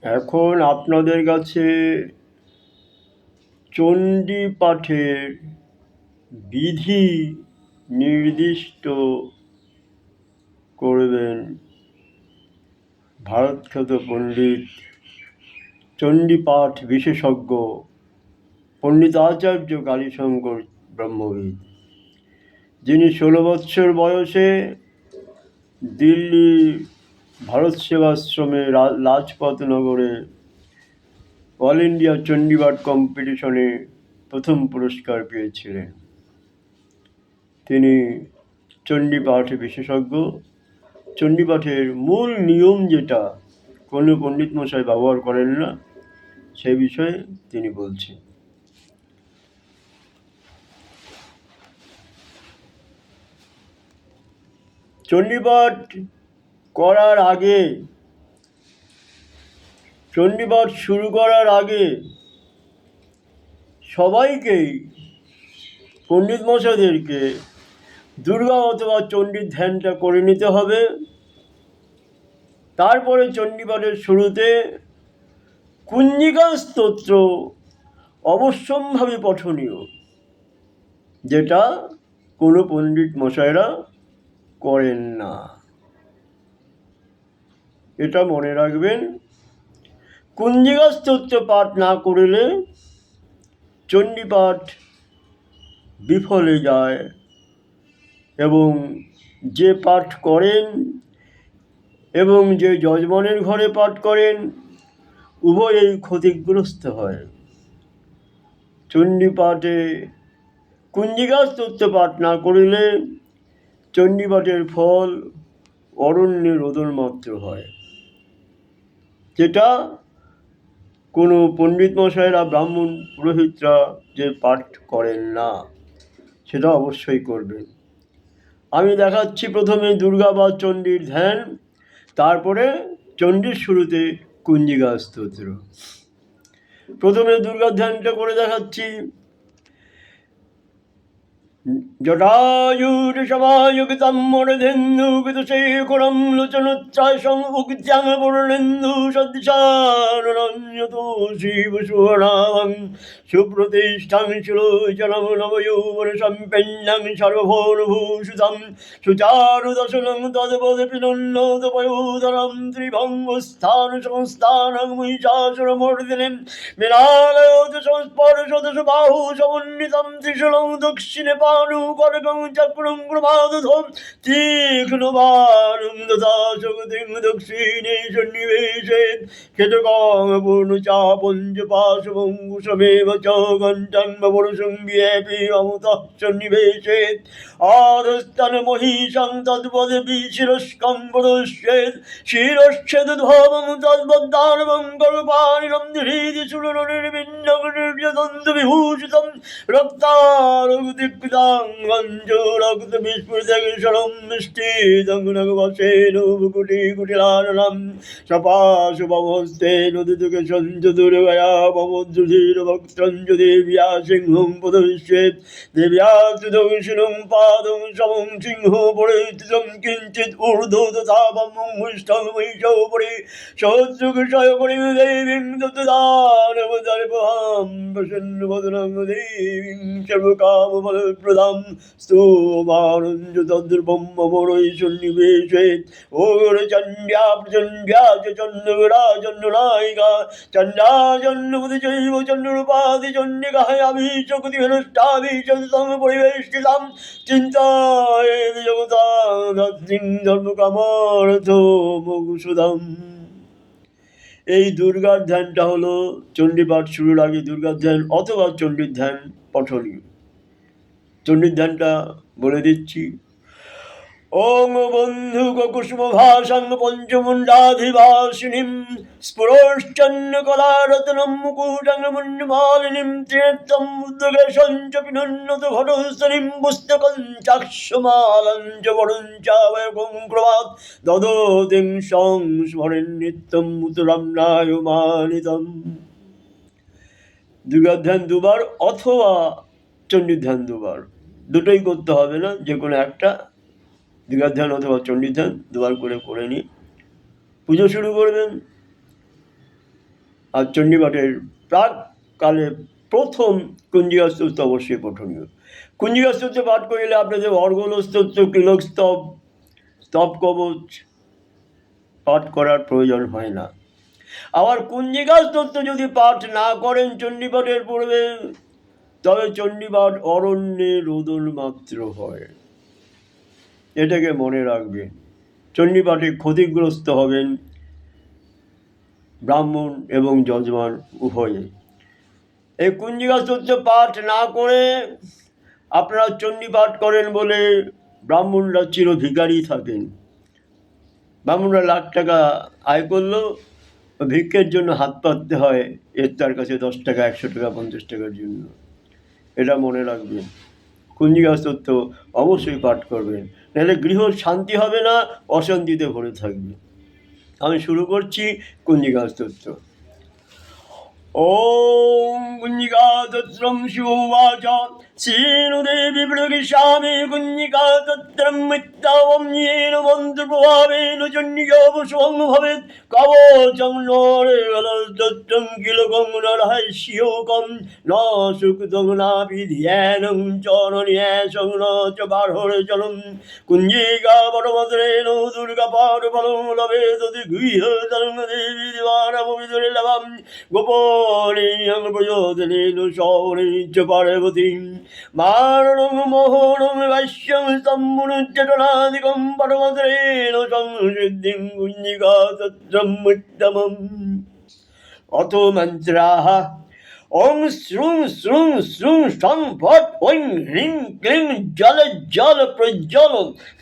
এখন আপনাদের কাছে চণ্ডী পাঠের বিধি নির্দিষ্ট করবেন ভারতখ্যাত পণ্ডিত চণ্ডী পাঠ বিশেষজ্ঞ পণ্ডিত আচার্য কালীশঙ্কর ব্রহ্মবিদ, যিনি 16 বৎসর বয়সে দিল্লি ভারত সেবাশ্রমে লাজপত নগরে অল ইন্ডিয়া চণ্ডীপাঠ কম্পিটিশনে প্রথম পুরস্কার পেয়েছিলেন। তিনি চণ্ডীপাঠ বিশেষজ্ঞ। চণ্ডীপাঠের মূল নিয়ম যেটা কোনো পণ্ডিত মশাই ব্যবহার করেন না, সে বিষয়ে তিনি বলছেন। চণ্ডীপাঠ করার আগে, চণ্ডীপাঠ শুরু করার আগে সবাইকেই, পণ্ডিত মশাইদেরকে দুর্গা অথবা চণ্ডীর ধ্যানটা করে নিতে হবে। তারপরে চণ্ডীপাঠের শুরুতে কুঞ্জিকা স্তোত্র অবশ্যম্ভাবী পঠনীয়, যেটা কোনো পণ্ডিত মশাইরা করেন না। এটা মনে রাখবেন। কুঞ্জিকা স্তোত্র পাঠ না করলে চণ্ডীপাঠ বিফলে যায় এবং যে পাঠ করেন এবং যে যজমানের ঘরে পাঠ করেন উভয়েই ক্ষতিগ্রস্ত হয়। চণ্ডীপাঠে কুঞ্জিকা স্তোত্র পাঠ না করিলে চণ্ডীপাঠের ফল অরণ্যে রোদন মাত্র হয়, যেটা কোনো পণ্ডিত মশাইরা, ব্রাহ্মণ পুরোহিতরা যে পাঠ করেন না, সেটা অবশ্যই করবেন। আমি দেখাচ্ছি প্রথমে দুর্গা বা চণ্ডীর ধ্যান, তারপরে চণ্ডীর শুরুতে কুঞ্জিকা স্তোত্র। প্রথমে দুর্গার ধ্যানটা করে দেখাচ্ছি। জটায়ুর্ষমায়ুক্তম মূর্ধেন্দুগতশেখরং লোচনোচ্ছ্বাসং উক্ত্যাং পূর্ণেন্দু সদৃশানরণ্যতো শিবসুবর্ণাভং সুপ্রতিষ্ঠাং সুলোচনং নবযৌবনসম্পন্নং সর্বভৌমভূষিতং সুচারুদশনং তদ্পদপিনোন্নতপয়োধরং ত্রিভঙ্গস্থানসংস্থানং মহিষাসুরমর্দিনীং মৃণালয়োত সংস্পর্শদশ বাহু সমন্বিতং ত্রিশূলং দক্ষিণে পানুকরকং চক্রং প্রমাদধম তীক্ষ্ণবাণং তথা শক্তিং দক্ষিণে সন্নিবেশেৎ ক্ষেত্রকং পূর্ণচাপঞ্চপাশমঙ্কুশমেব চ ঘণ্টাং বপুরুষং বিয়েপি অমুতঃ সন্নিবেশেৎ আধস্থান মহিষং তদ্পদে বিশিরস্কং প্রদস্যেৎ শিরশ্ছেদধ্বমং তদ্বদ্দানবং কল্পানিলং হৃদি চূর্ণনির্বিন্নং নির্যদন্তবিভূষিতং রক্তারক্তিকৃতাং রক্তবিস্ফুরিতং মিষ্টিদং নগবশেন কুটিকুটিলাননম সপাশুভমস্তেন উদিতকেশং চতুর্গয়া মমোদ্ধুধীরভক্ত্রং চ দেব্যা সিংহং পদবিশ্বেৎ দেব্যা দক্ষিণং পাদং সমং সিংহ পরিস্থিতং কিঞ্চিৎ ঊর্ধ্ব তথা মুষ্ঠং মহিষোপরি সহস্রকৃষয় পরি দেবীং দত্তদানবদর্পহাং প্রসন্নবদনং দেবীং সর্বকামফলপ্রদাং স্তোমানঞ্জ তদ্রূপং মমরৈ সন্নিবেশেৎ ওর চণ্ড্যা প্রচণ্ড্যা চ চণ্ডগরা চণ্ডনায়িকা চণ্ডা চণ্ডপতি চৈব চণ্ডরূপাদি চণ্ডিকায় আবিশকতিভেনষ্টাবিশতং পরিবেষ্টিতাং চিন্তায়েৎ জগতাং ধত্রিং ধর্মকামার্থ মোক্ষদাং। এই দুর্গার ধ্যানটা হলো চণ্ডীপাঠ শুরুর আগে দুর্গার ধ্যান অথবা চণ্ডীর ধ্যান পঠনীয়। চণ্ডীর ধ্যানটা বলে দিচ্ছি। ওং বন্ধুক কুসুমভাসাং পঞ্চমুণ্ডাধিবাসিনীং স্ফুরশ্চন্দ্রকলারত্নং মুকুটং মুন্ডমালিনীং ত্রিনেত্রং বুদ্ধকেশং চ পিনোন্নত ঘটস্থলীং পুস্তকং চাক্ষুমালাং চ বরং চাবয়কং ক্রমাৎ দদতিং সংস্মরেণ নিত্যং মুতুরাম্নায়মানিতং। দুর্গার ধ্যান দুবার অথবা চণ্ডীর ধ্যান দুবার, দুটোই করতে হবে না, যে কোনো একটা। দুর্গার ধ্যান অথবা চণ্ডীর ধ্যান দুবার করে নিয়ে পুজো শুরু করবেন। আর চণ্ডীপাঠের প্রাককালে প্রথম কুঞ্জিকা স্তোত্র অবশ্যই পঠনীয়। কুঞ্জিকা স্তোত্র পাঠ করিলে আপনাদের অর্গল স্তোত্র, কিলক স্তব, স্তব কবচ পাঠ করার প্রয়োজন হয় না। আবার কুঞ্জিকা স্তোত্র যদি পাঠ না করেন চণ্ডীপাঠের পূর্বে, তবে চণ্ডীপাঠ অরণ্যে রোদন মাত্র হয়। এটাকে মনে রাখবেন। চণ্ডীপাঠে ক্ষতিগ্রস্ত হবেন ব্রাহ্মণ এবং যজমান উভয়ে। এই কুঞ্জিকা স্তোত্র পাঠ না করে আপনারা চণ্ডীপাঠ করেন বলে ব্রাহ্মণরা চির ভিখারি থাকেন। ব্রাহ্মণরা লাখ টাকা আয় করলেও ভিক্ষের জন্য হাত পাততে হয় তার কাছে 10 টাকা, 100 টাকা, 50 টাকার জন্য। এটা মনে রাখবেন। কুঞ্জিকা স্তোত্র অবশ্যই পাঠ করবেন, নাহলে গৃহ শান্তি হবে না, অশান্তিতে ভরে থাকবে। আমি শুরু করছি কুঞ্জিকা স্তোত্র। ওম কুঞ্জিকা স্তোত্রম শিবোবাচ শ্রীনুদেবী প্রগৃহামি কুঞ্জিকা স্তোত্রম মিত্তাবম येन মন্ত্রপ্রভাবেন চণ্ডীযোপসং ভবেৎ কবচং নরেগলস্তোত্রং কিলকং নরহস্যোকং ন সুকৃতং নাভিধ্যানং চ নন্যাসং ন চ বার্হরচলং কুঞ্জিকা পরমদ্রেণ দুর্গা পাঠফলং লভেত গৃহতরং দেবী দিবানমবিদুরে লভম গোপনীয়ং প্রচোদনেন সৌরিচ পার্বতীং মারণং মোহনং ভাষ্যং স্তম্ভুনুচ্চটনাদিকং পরমদ্রেণ সংসিদ্ধিং কুঞ্জিকা স্তোত্রম উত্তমম। অথ মন্ত্রাঃ ওং শ্রুং শ্রুং শ্রুং সং ফট ঐং হ্রিং ক্লিং জল জল প্রজ্বল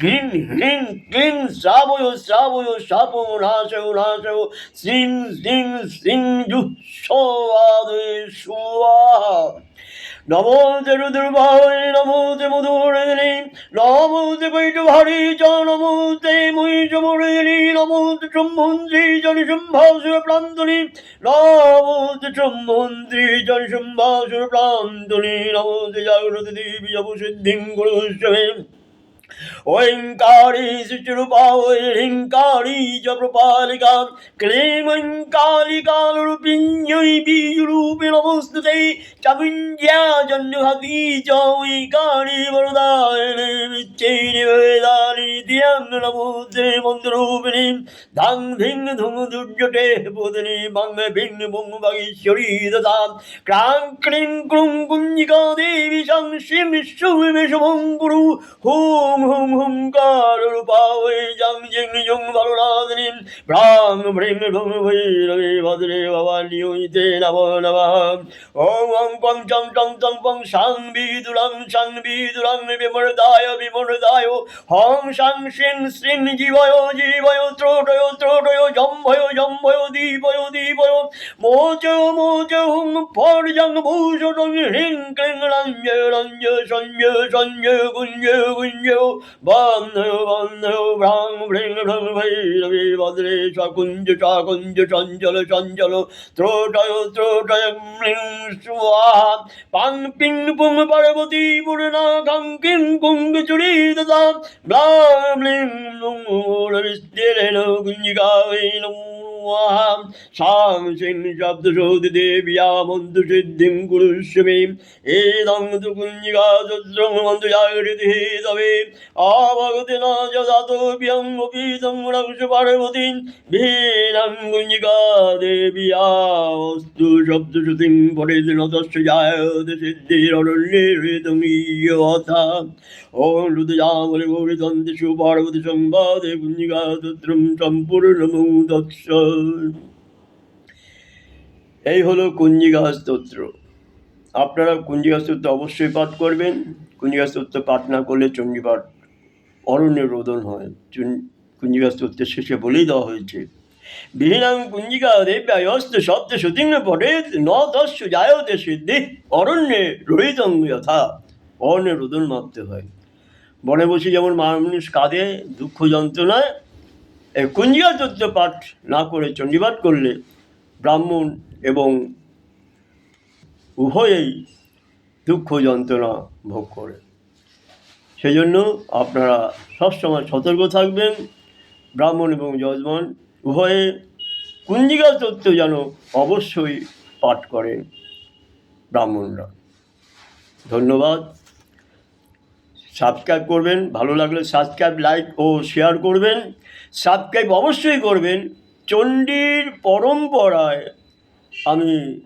হ্রিং হ্রিং ক্লিং শ্রাবয় শ্রাবয় শাপং নাশয় নাশয় শ্রীং শ্রীং শ্রীং জুঃস্বাদে স্বাহা। নমোতে রুদ্রবাহনে নমোতে মধুরদিনী নমোতে কৈটভারি চ নমোতে মহিষমর্দিনী নমোতে সম্মন্ত্রী জনসম্ভাসুর প্রান্তনী নমোতে সম্মন্ত্রী জনসম্ভাসুর প্রান্তনী নমোতে জাগ্রত দেবী অবসিদ্ধিং গুরুস্বমে। ওঙ্কারি সুচরূপা ঐঙ্কারি চ প্রপালিকা ক্লীং ওঙ্কালিকারূপিণ্যৈ বীজরূপে নমস্তুতে চাকুঞ্জ্যা জন্যহাতি চ ঐকারি বরদায়িনী বিচ্ছেনি বেদানি ধিয়াং নমোতে মন্ত্ররূপিণী ধাং ধিং ধুং দুর্যটে বোধিনী বাং ভিং বুং বাগীশ্বরী দশা ক্রাং ক্লিং ক্লুং কুঞ্জিকা দেবী সং শিং সুমে শুভং গুরু হুম হুম হুঙ্কার রূপায় জং জিং জং ভালনাদিনী ভ্রাং ভ্রিং ভুং ভৈরবে ভদ্রে ভবান্যুতে নমো নমঃ। ওং ওং পং চং টং টং পং সাং বিদুরাং বিমর্দায় বিমর্দায় হং সাং সিং শ্রীং জীবয় জীবয় ত্রোটয় ত্রোটয় জম্ভয় জম্ভয় দীপয় দীপয় মোচয় মোচয় হুং পর্যং ভূষটং হ্রিং ক্লিং রঞ্জয় রঞ্জয় সঞ্জয় সঞ্জয় গুঞ্জয় গুঞ্জয় বন্ধয় বন্ধয় ভ্রাং ভ্রিং ভ্রং ভৈরবে ভদ্রে সকুঞ্জ সকুঞ্জ চঞ্চল চঞ্চল ত্রোটয় ত্রোটয় হ্রিং স্বাহা। পাং পিং পুং পার্বতী পূর্ণা খাং কিং কুঙ্গ চুরি দদা ব্লাং ব্লিং লুং বিস্তীর্ণ কুঞ্জিকায় নমঃ। সাং সিং শব্দশোধি দেবিয়া মন্ত্র সিদ্ধিং কুরুষ্যমে এদং তু কুঞ্জিকা স্তোত্রং মন্ত্র জাগৃতি তবে আভগতে না যদাতো বিয়ং অপিতং রংশ পার্বতী ভীরং কুঞ্জিকা দেবিয়া অস্তু শব্দশ্রুতিং পরেদ নতস্য জায়তে সিদ্ধিররণ্যে হৃতং ইয়থা। ওং রুদ্রজামলে গৌরীতন্ত্রেষু পার্বতী সংবাদে কুঞ্জিকা স্তোত্রম সম্পূর্ণমুদচ্ছ। এই হলো কুঞ্জিকা স্তোত্র। আপনারা কুঞ্জিকা স্তোত্র অবশ্যই পাঠ করবেন। কুঞ্জিকা স্তোত্র পাঠ না করলে চণ্ডীপাঠ অরণ্যে রোদন হয়। কুঞ্জিকা স্তোত্রের শেষে বলেই দেওয়া হয়েছে বিহীনাং কুঞ্জিকা দেব্যায়স্ত শব্দ সুতীর্ণ পড়ে ন তস্য জায়তে সিদ্ধি অরণ্যে রোহিতং যথা। অরণ্যে রোদন মাপতে হয়। বনে বসে যেমন মানুষ কাঁদে দুঃখ যন্ত্রণায়, এই কুঞ্জিকা স্তোত্র পাঠ না করে চণ্ডীপাঠ করলে ব্রাহ্মণ এবং উভয়েই দুঃখ যন্ত্রণা ভোগ করে। সেজন্য আপনারা সবসময় সতর্ক থাকবেন। ব্রাহ্মণ এবং যজমান উভয়ে কুঞ্জিকা তত্ত্ব যেন অবশ্যই পাঠ করেন ব্রাহ্মণরা। ধন্যবাদ। সাবস্ক্রাইব করবেন, ভালো লাগলে সাবস্ক্রাইব, লাইক ও শেয়ার করবেন। সাবস্ক্রাইব অবশ্যই করবেন। চণ্ডীর পরম্পরায় আমি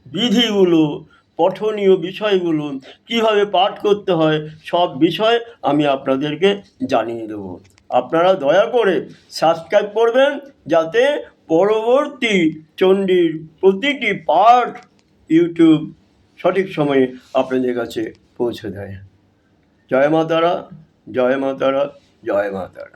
বিধিগুলো, পঠনীয় বিষয়গুলো, কিভাবে পাঠ করতে হয়, সব বিষয় আমি আপনাদেরকে জানিয়ে দেব। আপনারা দয়া করে সাবস্ক্রাইব করবেন, যাতে পরবর্তী চণ্ডীর প্রতিটি পাঠ ইউটিউব সঠিক সময়ে আপনাদের কাছে পৌঁছে দেয়। জয় মা তারা, জয় মা তারা, জয় মা তারা।